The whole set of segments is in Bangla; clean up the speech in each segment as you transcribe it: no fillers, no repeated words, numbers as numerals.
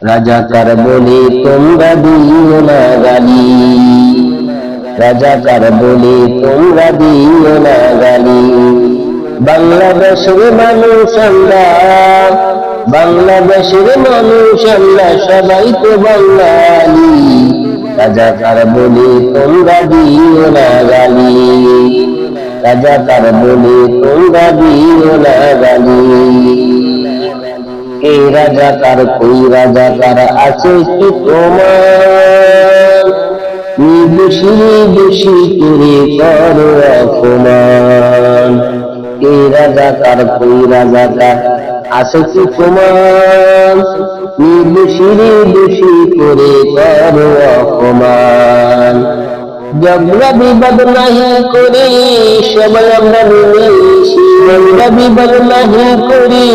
রাজাকার বলে তোমরা দিও না গালি, রাজাকার বলে তোমরা দিও না গালি। বাংলাদেশের মানুষ আমরা, বাংলাদেশের মানুষ আমরা সবাই তো বাঙালি। রাজাকার বলে তোমরা দিও না গালি, রাজাকার বলে তোমরা দিও না গালি। এই রাজাকার কই রাজাকার আছে কি তোমার, দোষী দোষী করে করো অপমান। এই রাজাকার কই রাজাকার আছে কি তোমার, দোষী দোষী করে করো অপমান। ঝগড়া বিবাদ নাহি করি সবাই আমরা মিলেমিশি, ঝগড়া বিবাদ নাহি করি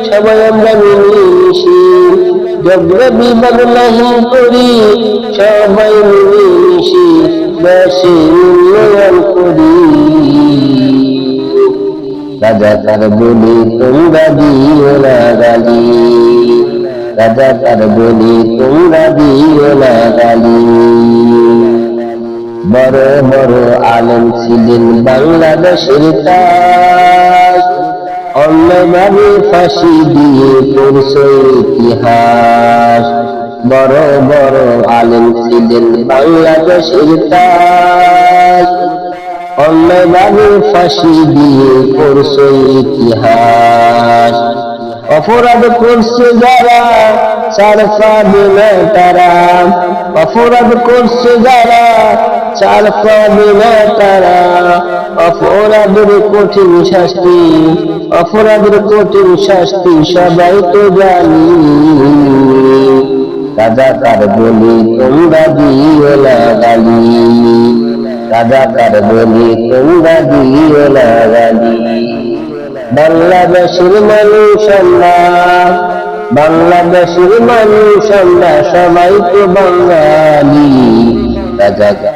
সবাই আমরা মিলেমিশি, ঝগড়া বিবাদ নাহি করি সবাই মিলেমিশি, দেশের উন্নয়ন করি। রাজাকার বলে তোমরা দিও না গালি, রাজাকার বলে তোমরা দিও না গালি। বড় বড় আলেম ছিলেন বাংলাদেশের তাজ, অন্যভাবে ফাঁসি দিয়ে পড়ছে ইতিহাস। বড় বড় আলেম ছিলেন বাংলাদেশের তাজ, অন্যভাবে ফাঁসি দিয়ে পড়ছে ইতিহাস। অপরাধ করছে যারা ছাড় পাবে না তারা, অপরাধ করছে যারা ছাড় পাবে না তারা। অপরাধের কঠিন শাস্তি, অপরাধের কঠিন শাস্তি সবাই তো জানি। রাজাকার বলে তোমরা দিও না গালি, রাজাকার বলে তোমরা দিও না গালি। বাংলাদেশের মানুষ আমরা, বাংলাদেশের মানুষ আমরা সবাই তো বাঙালি। রাজাকার